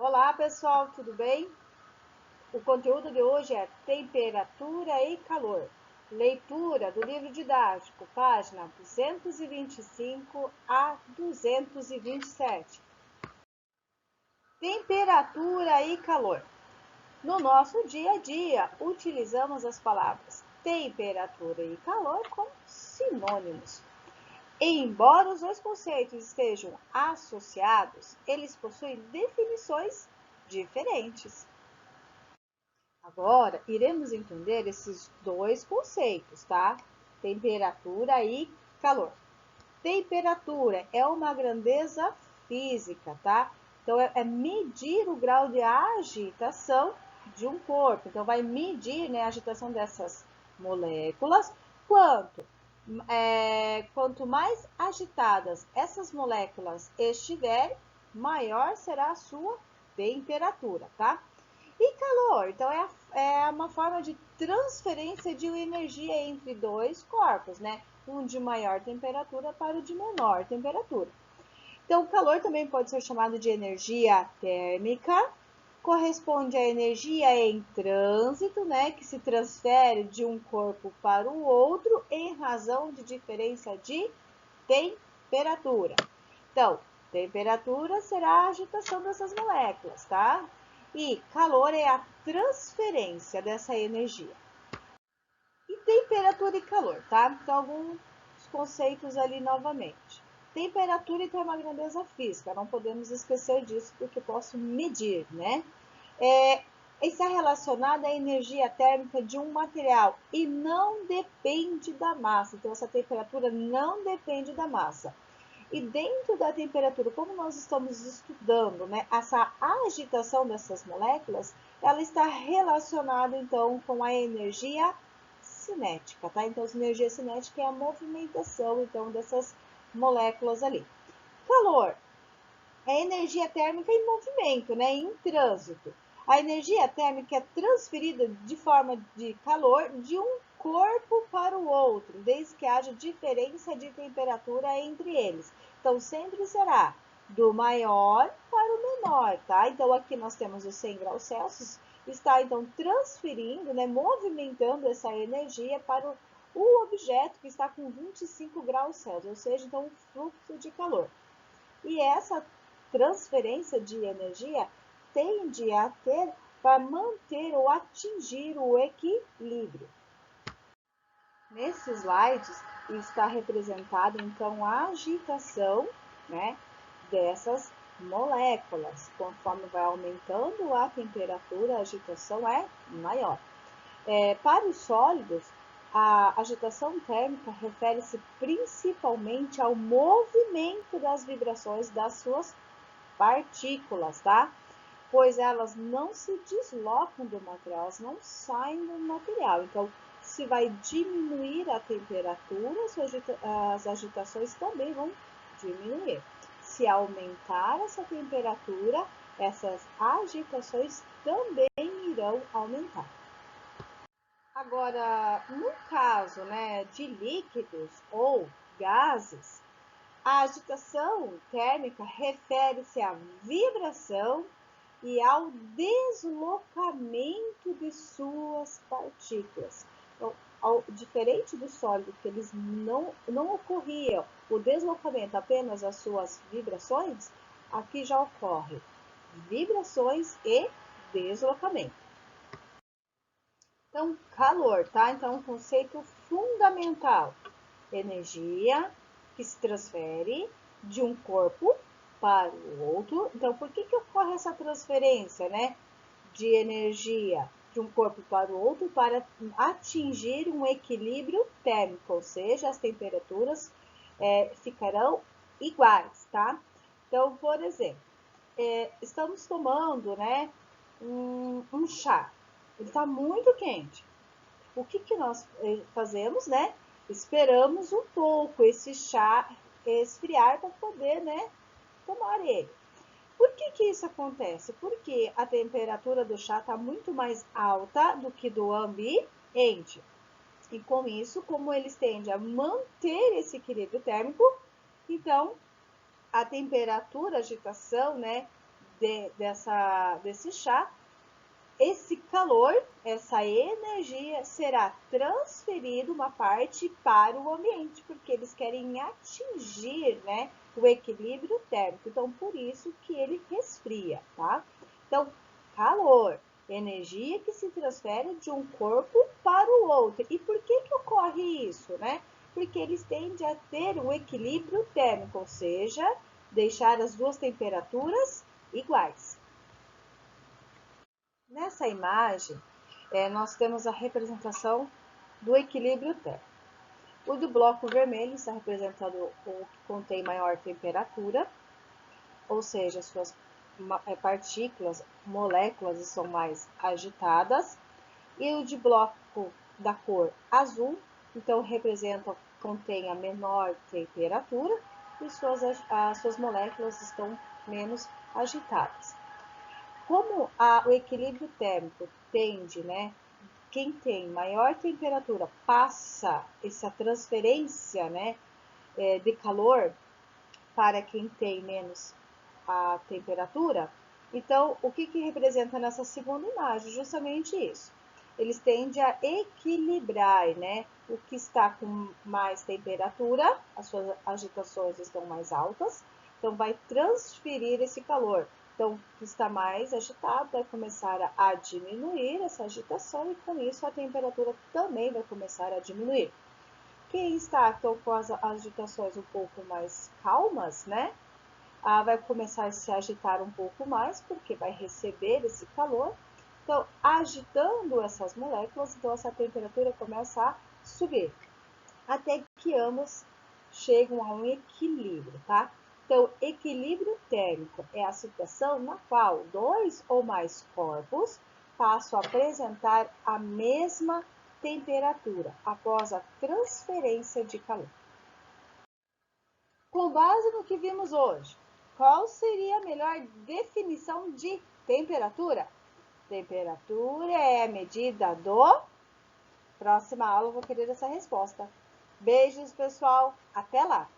Olá pessoal, tudo bem? O conteúdo de hoje é temperatura e calor. Leitura do livro didático, página 225 a 227. Temperatura e calor. No nosso dia a dia, utilizamos as palavras temperatura e calor como sinônimos. Embora os dois conceitos estejam associados, eles possuem definições diferentes. Agora, iremos entender esses dois conceitos, tá? Temperatura e calor. Temperatura é uma grandeza física, tá? Então, é medir o grau de agitação de um corpo. Então, vai medir, né, a agitação dessas moléculas. Quanto mais agitadas essas moléculas estiverem, maior será a sua temperatura, tá? E calor, então é uma forma de transferência de energia entre dois corpos, né? Um de maior temperatura para o de menor temperatura. Então, o calor também pode ser chamado de energia térmica, corresponde à energia em trânsito, né? Que se transfere de um corpo para o outro em razão de diferença de temperatura. Então, temperatura será a agitação dessas moléculas, tá? E calor é a transferência dessa energia. E temperatura e calor, tá? Então, alguns conceitos ali novamente. Temperatura então é uma grandeza física, não podemos esquecer disso porque posso medir, né? Está relacionada à energia térmica de um material e não depende da massa. Então, essa temperatura não depende da massa. E dentro da temperatura, como nós estamos estudando, né, essa agitação dessas moléculas, ela está relacionada, então, com a energia cinética, tá? Então, a energia cinética é a movimentação, então, dessas moléculas ali. Calor é energia térmica em movimento, né, em trânsito. A energia térmica é transferida de forma de calor de um corpo para o outro, desde que haja diferença de temperatura entre eles. Então, sempre será do maior para o menor, tá? Então, aqui nós temos os 100 graus Celsius, está então transferindo, né, movimentando essa energia para o objeto que está com 25 graus Celsius, ou seja, então, um fluxo de calor. E essa transferência de energia tende a ter para manter ou atingir o equilíbrio. Nesses slides está representada então a agitação, né, dessas moléculas. Conforme vai aumentando a temperatura, a agitação é maior. Para os sólidos, a agitação térmica refere-se principalmente ao movimento das vibrações das suas partículas, tá? Pois elas não se deslocam do material, elas não saem do material. Então, se vai diminuir a temperatura, as agitações também vão diminuir. Se aumentar essa temperatura, essas agitações também irão aumentar. Agora, no caso, né, de líquidos ou gases, a agitação térmica refere-se à vibração e ao deslocamento de suas partículas. Então, diferente do sólido, que eles não ocorria o deslocamento apenas das suas vibrações, aqui já ocorre vibrações e deslocamento. Então, calor, tá? Então, um conceito fundamental. Energia que se transfere de um corpo para o outro. Então, por que ocorre essa transferência, né, de energia de um corpo para o outro? Para atingir um equilíbrio térmico, ou seja, as temperaturas ficarão iguais, tá? Então, por exemplo, estamos tomando, né, um chá. Ele está muito quente. O que nós fazemos, né? Esperamos um pouco esse chá esfriar para poder, né, tomar ele. Por que isso acontece? Porque a temperatura do chá está muito mais alta do que do ambiente. E com isso, como eles tendem a manter esse equilíbrio térmico, então a temperatura, a agitação, né, desse chá, esse calor, essa energia será transferido uma parte para o ambiente, porque eles querem atingir, né, o equilíbrio térmico. Então, por isso que ele resfria, tá? Então, calor, energia que se transfere de um corpo para o outro. E por que que ocorre isso, né? Porque eles tendem a ter um equilíbrio térmico, ou seja, deixar as duas temperaturas iguais. Nessa imagem, nós temos a representação do equilíbrio térmico. O do bloco vermelho está representando o que contém maior temperatura, ou seja, suas partículas, moléculas estão mais agitadas. E o de bloco da cor azul, então representa, contém a menor temperatura e as suas moléculas estão menos agitadas. Como o equilíbrio térmico tende, né? Quem tem maior temperatura passa essa transferência, né, de calor para quem tem menos a temperatura. Então, o que representa nessa segunda imagem? Justamente isso. Eles tendem a equilibrar, né? O que está com mais temperatura, as suas agitações estão mais altas, então vai transferir esse calor. Então, o que está mais agitado vai começar a diminuir essa agitação e com isso a temperatura também vai começar a diminuir. Quem está com as agitações um pouco mais calmas, né? Vai começar a se agitar um pouco mais, porque vai receber esse calor. Então, agitando essas moléculas, então essa temperatura começa a subir, até que ambos chegam a um equilíbrio, tá? Então, equilíbrio térmico é a situação na qual dois ou mais corpos passam a apresentar a mesma temperatura após a transferência de calor. Com base no que vimos hoje, qual seria a melhor definição de temperatura? Temperatura é a medida do... Próxima aula eu vou querer essa resposta. Beijos, pessoal. Até lá!